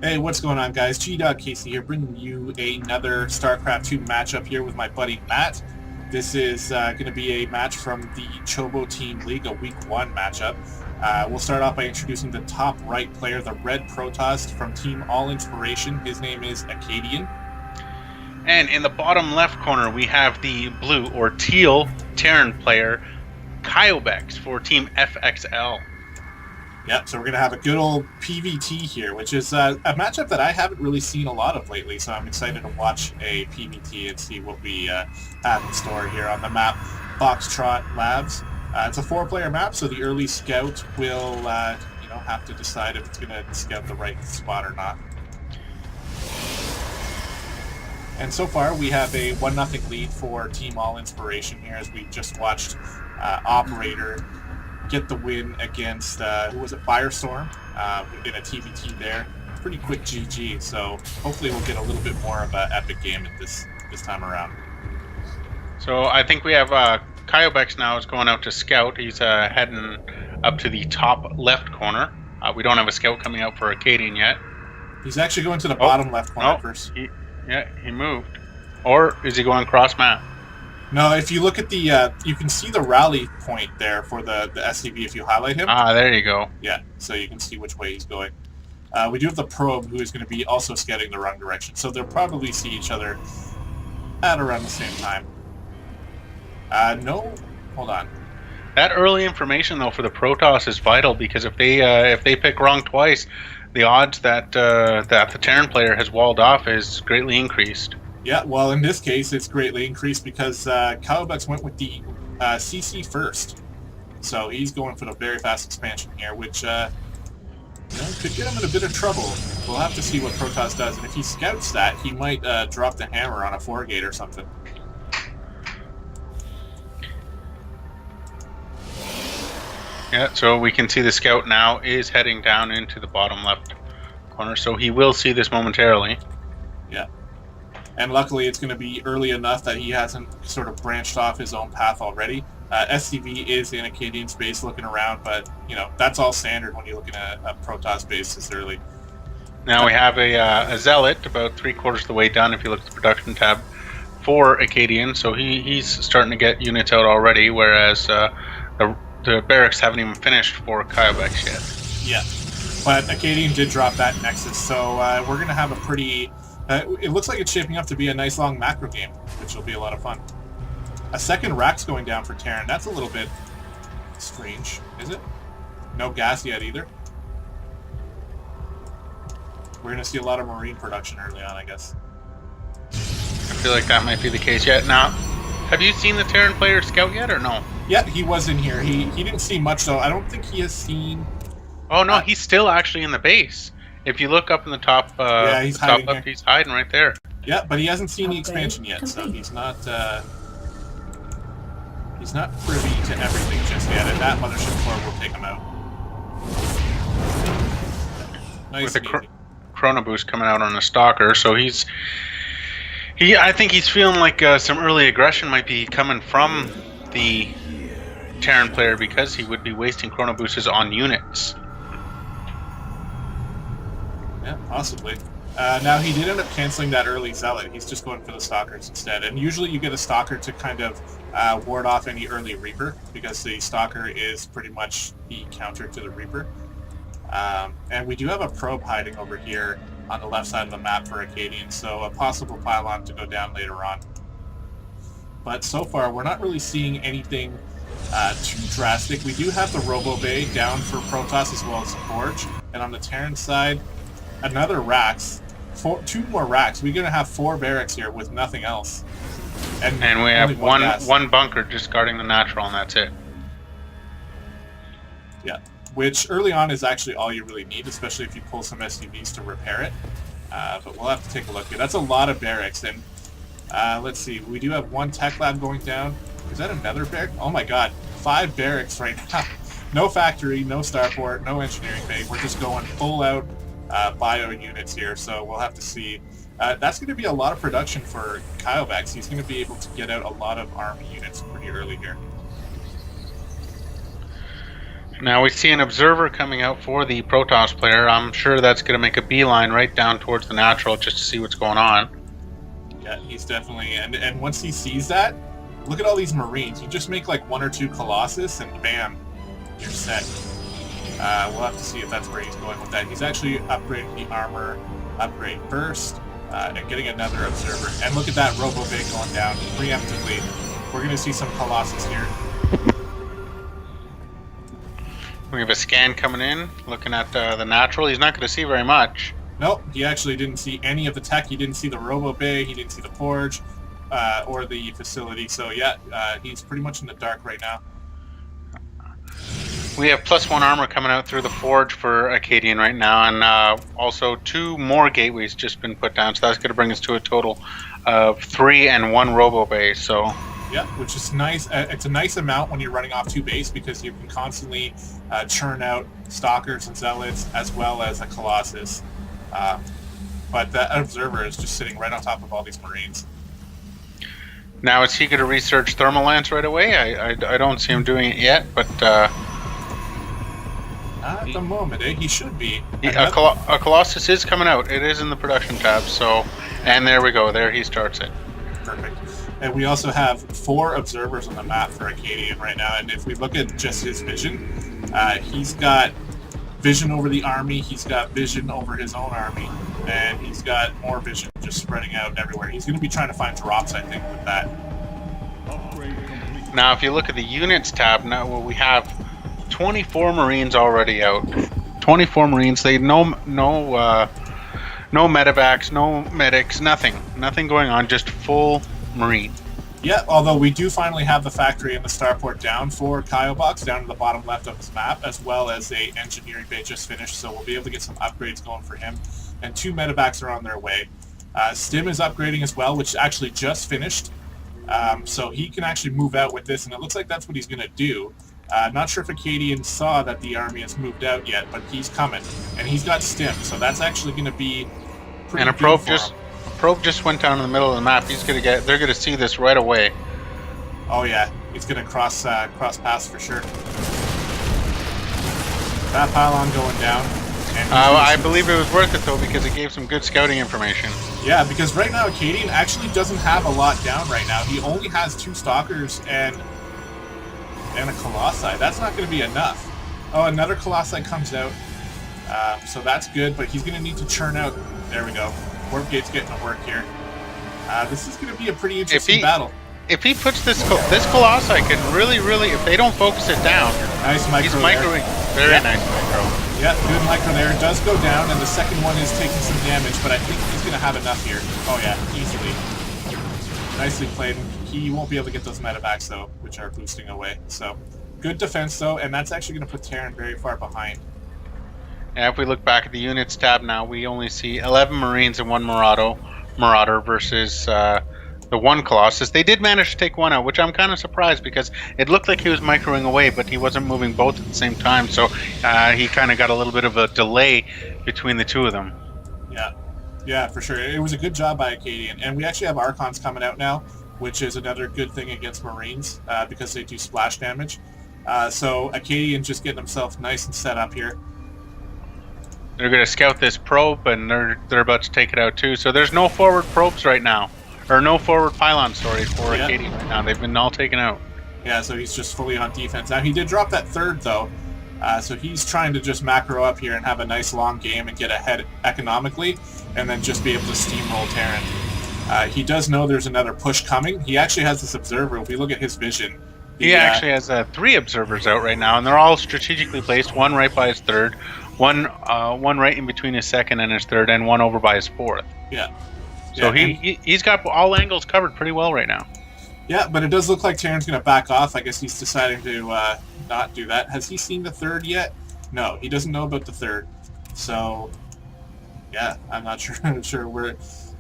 Hey, what's going on, guys? Gdoggcasey here, bringing you another StarCraft 2 matchup here with my buddy Matt. This is going to be a match from the Chobo Team League, a Week 1 matchup. We'll start off by introducing the top right player, the red Protoss from Team All Inspiration. His name is Acadien. And in the bottom left corner, we have the blue or teal Terran player, caiobex for Team FxL. Yep, so we're going to have a good old PvT here, which is a matchup that I haven't really seen a lot of lately, so I'm excited to watch a PvT and see what we have in store here on the map, Foxtrot Labs. It's a 4-player map, so the early scout will have to decide if it's going to scout the right spot or not. And so far, we have a 1-0 lead for Team All Inspiration here, as we just watched Operator get the win against, who was it, Firestorm, in a TVT there. Pretty quick GG, so hopefully we'll get a little bit more of an epic game at this time around. So I think we have caiobex now is going out to scout. He's heading up to the top left corner. We don't have a scout coming out for Acadien yet. He's actually going to the bottom left corner first. He moved. Or is he going cross map? No, if you look at the, you can see the rally point there for the SCV if you highlight him. Ah, there you go. Yeah, so you can see which way he's going. We do have the probe, who is going to be also scouting the wrong direction, so they'll probably see each other at around the same time. No, hold on. That early information, though, for the Protoss is vital, because if they pick wrong twice, the odds that the Terran player has walled off is greatly increased. Yeah, well, in this case, it's greatly increased because caiobex went with the CC first. So he's going for the very fast expansion here, which could get him in a bit of trouble. We'll have to see what Protoss does, and if he scouts that, he might drop the hammer on a 4-gate or something. Yeah, so we can see the scout now is heading down into the bottom left corner, so he will see this momentarily. Yeah. And luckily, it's going to be early enough that he hasn't sort of branched off his own path already. SCV is in Acadien space looking around, but, that's all standard when you're looking at a Protoss base this early. Now we have a Zealot about 3/4 of the way done if you look at the production tab for Acadien, so he's starting to get units out already, whereas the barracks haven't even finished for caiobex yet. Yeah, but Acadien did drop that Nexus, so we're going to have a pretty... it looks like it's shaping up to be a nice long macro game, which will be a lot of fun. A second rack's going down for Terran. That's a little bit strange, is it? No gas yet either. We're going to see a lot of Marine production early on, I guess. I feel like that might be the case yet. Now, have you seen the Terran player scout yet, or no? Yeah, he was in here. He didn't see much, though. I don't think he has seen... Oh, no, he's still actually in the base. If you look up in the top, he's hiding left, he's hiding right there. Yeah, but he hasn't seen the expansion yet, so he's not privy to everything just yet. And that mothership core will take him out. Nice. With a chrono boost coming out on the stalker, so I think he's feeling like some early aggression might be coming from the Terran player, because he would be wasting chrono boosts on units. Yeah, possibly. Now, he did end up canceling that early Zealot. He's just going for the Stalkers instead. And usually you get a Stalker to kind of ward off any early Reaper, because the Stalker is pretty much the counter to the Reaper. And we do have a probe hiding over here on the left side of the map for Acadien, so a possible pylon to go down later on. But so far, we're not really seeing anything too drastic. We do have the Robo Bay down for Protoss as well as Forge. And on the Terran side, another racks, 2 more racks. We're going to have 4 barracks here with nothing else. And we have one bunker just guarding the natural, and that's it. Yeah, which early on is actually all you really need, especially if you pull some SUVs to repair it. But we'll have to take a look here. That's a lot of barracks. And let's see, we do have 1 tech lab going down. Is that another barrack? Oh my god, 5 barracks right now. No factory, no starport, no engineering bay. We're just going full out bio units here, so we'll have to see. That's going to be a lot of production for caiobex. He's going to be able to get out a lot of army units pretty early here. Now we see an observer coming out for the Protoss player. I'm sure that's going to make a beeline right down towards the natural just to see what's going on. Yeah, he's definitely... And once he sees that, look at all these Marines. You just make like 1 or 2 Colossus and bam, you're set. We'll have to see if that's where he's going with that. He's actually upgrading the armor upgrade first and getting another observer. And look at that Robo Bay going down preemptively. We're going to see some Colossus here. We have a scan coming in, looking at the natural. He's not going to see very much. Nope, he actually didn't see any of the tech. He didn't see the Robo Bay. He didn't see the Forge or the facility. So yeah, he's pretty much in the dark right now. We have +1 armor coming out through the Forge for Acadien right now, and also 2 more gateways just been put down. So that's going to bring us to a total of 3 and 1 Robo Bay. So. Yeah, which is nice. It's a nice amount when you're running off 2 base because you can constantly churn out Stalkers and Zealots as well as a Colossus. But that Observer is just sitting right on top of all these Marines. Now, is he going to research Thermal Lance right away? I don't see him doing it yet, but... Not at the moment, eh? He should be. A Colossus is coming out. It is in the production tab, so... And there we go. There he starts it. Perfect. And we also have 4 observers on the map for Acadien right now, and if we look at just his vision, he's got vision over the army, he's got vision over his own army, and he's got more vision just spreading out everywhere. He's going to be trying to find drops, I think, with that. Now, if you look at the units tab, now we have 24 Marines already out. 24 Marines. They no medevacs, no medics, nothing going on. Just full Marine. Yeah, although we do finally have the factory and the starport down for caiobex down to the bottom left of his map, as well as a engineering bay just finished, so we'll be able to get some upgrades going for him. And 2 medevacs are on their way. Stim is upgrading as well, which actually just finished. So he can actually move out with this, and it looks like that's what he's going to do. Not sure if Acadien saw that the army has moved out yet, but he's coming. And he's got Stim, so that's actually going to be pretty and a probe just went down in the middle of the map. They're gonna see this right away. Oh yeah, he's gonna cross paths for sure. That pylon going down. I believe it was worth it though because it gave some good scouting information. Yeah, because right now Acadien actually doesn't have a lot down right now. He only has 2 Stalkers and a Colossi. That's not going to be enough. Oh, another Colossi comes out. So that's good, but he's going to need to churn out. There we go. Warp Gate's getting to work here. This is going to be a pretty interesting battle. If he puts this Colossi can really, if they don't focus it down, nice micro. He's microing. Very nice micro. Yeah, good micro there. It does go down, and the second one is taking some damage, but I think he's going to have enough here. Oh yeah, easily. Nicely played. He won't be able to get those medevacs though, which are boosting away. So good defense though, and that's actually going to put Terran very far behind. Now, if we look back at the units tab now, we only see 11 Marines and 1 Marauder versus the 1 Colossus. They did manage to take 1 out, which I'm kind of surprised because it looked like he was microing away, but he wasn't moving both at the same time. So he kind of got a little bit of a delay between the 2 of them. Yeah, for sure. It was a good job by Acadien. And we actually have Archons coming out now, which is another good thing against Marines because they do splash damage. So Acadien just getting himself nice and set up here. They're going to scout this probe, and they're about to take it out too. So there's no forward probes right now, or no forward pylon stories for Acadien right now. They've been all taken out. Yeah, so he's just fully on defense. Now he did drop that 3rd though, so he's trying to just macro up here and have a nice long game and get ahead economically, and then just be able to steamroll Terran. He does know there's another push coming. He actually has this observer. If we look at his vision, he actually has 3 observers out right now, and they're all strategically placed. 1 right by his 3rd. One right in between his 2nd and his 3rd, and 1 over by his 4th. Yeah. So he's got all angles covered pretty well right now. Yeah, but it does look like Terran's going to back off. I guess he's deciding to not do that. Has he seen the 3rd yet? No, he doesn't know about the 3rd. So, yeah, I'm not sure where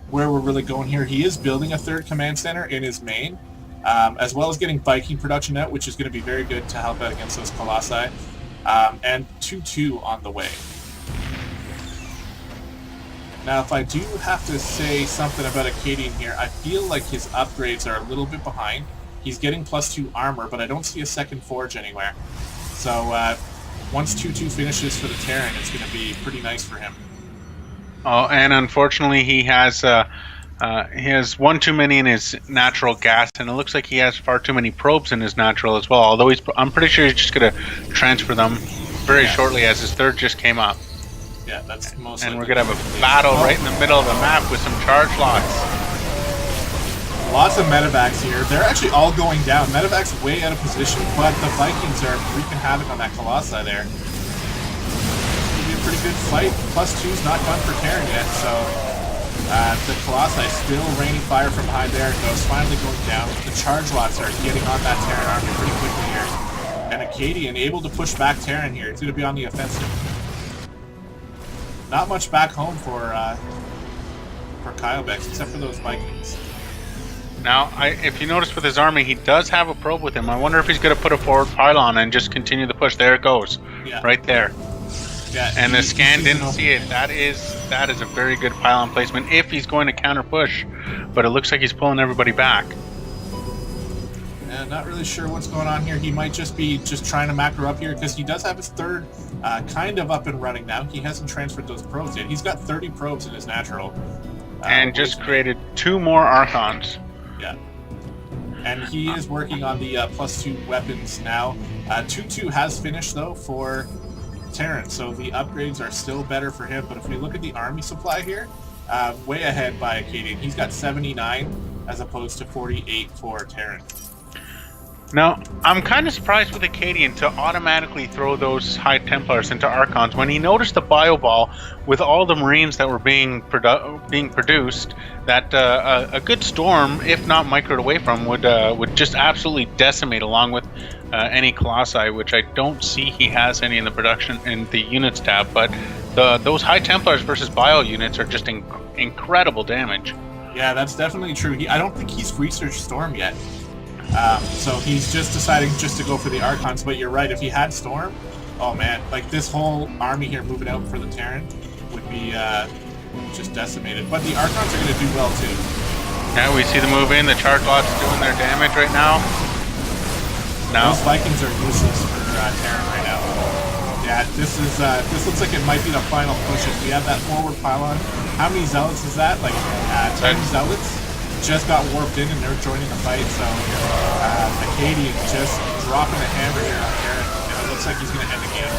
we're really going here. He is building a 3rd command center in his main, as well as getting Viking production out, which is going to be very good to help out against those Colossi. And 2-2 on the way. Now, if I do have to say something about Acadien here, I feel like his upgrades are a little bit behind. He's getting +2 armor, but I don't see a 2nd forge anywhere. So once 2-2 finishes for the Terran, it's going to be pretty nice for him. Oh, and unfortunately, he has one too many in his natural gas, and it looks like he has far too many probes in his natural as well. Although I'm pretty sure he's just going to transfer them very shortly, as his third just came up. Yeah, that's most. And we're going to have a battle right in the middle of the map with some charge locks. Lots of medevacs here. They're actually all going down. Medevac's way out of position, but the Vikings are wreaking havoc on that Colossi there. It'll be a pretty good fight. +2's not done for Terran yet, so the Colossi still raining fire from behind there. Ghost finally going down. The charge lots are getting on that Terran army pretty quickly here. And Acadien able to push back Terran here. He's going to be on the offensive. Not much back home for caiobex, except for those Vikings. Now, if you notice with his army, he does have a probe with him. I wonder if he's going to put a forward pylon and just continue the push. There it goes, right there. Yeah, and the scan didn't see it. That is a very good pylon placement if he's going to counter push. But it looks like he's pulling everybody back. Yeah, not really sure what's going on here. He might just be trying to macro up here because he does have his third kind of up and running now. He hasn't transferred those probes yet. He's got 30 probes in his natural. And just created 2 more Archons. Yeah. And he is working on the +2 weapons now. 2-2 has finished, though, for Terran, so the upgrades are still better for him. But if we look at the army supply here, way ahead by Acadien. He's got 79 as opposed to 48 for Terran. Now, I'm kind of surprised with Acadien to automatically throw those High Templars into Archons when he noticed the bio ball with all the Marines that were being produced, that a good storm, if not microed away from, would just absolutely decimate along with any Colossi, which I don't see he has any in the production in the units tab. But those High Templars versus bio units are just incredible damage. Yeah, that's definitely true. I don't think he's researched Storm yet. So he's just deciding just to go for the Archons, but you're right, if he had Storm, oh man, like this whole army here moving out for the Terran would be just decimated. But the Archons are going to do well too. Yeah, we see the move in, the charge lots doing their damage right now. Those Vikings are useless for Terran right now. Yeah, this looks like it might be the final push. If we have that forward pylon, how many Zealots is that? Like 10 Zealots? Just got warped in and they're joining the fight, so Acadien just dropping a hammer here on Terran, and it looks like he's going to end the game.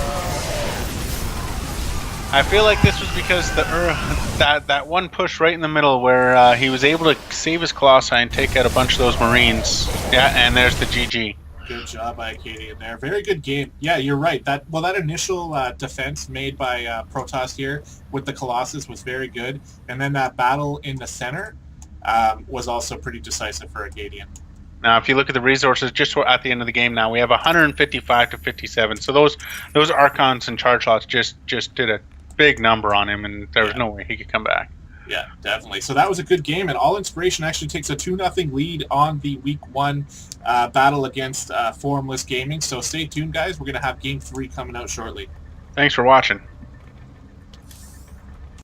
I feel like this was because that one push right in the middle where he was able to save his Colossi and take out a bunch of those Marines. Yeah, and there's the GG. Good job by Acadien there. Very good game. Yeah, you're right. That initial defense made by Protoss here with the Colossus was very good, and then that battle in the center was also pretty decisive for Acadien. Now, if you look at the resources, just at the end of the game now, we have 155 to 57. So those Archons and charge lots just did a big number on him, and there was no way he could come back. Yeah, definitely. So that was a good game, and All Inspiration actually takes a 2-0 lead on the Week 1 battle against Formless Gaming. So stay tuned, guys. We're going to have Game 3 coming out shortly. Thanks for watching.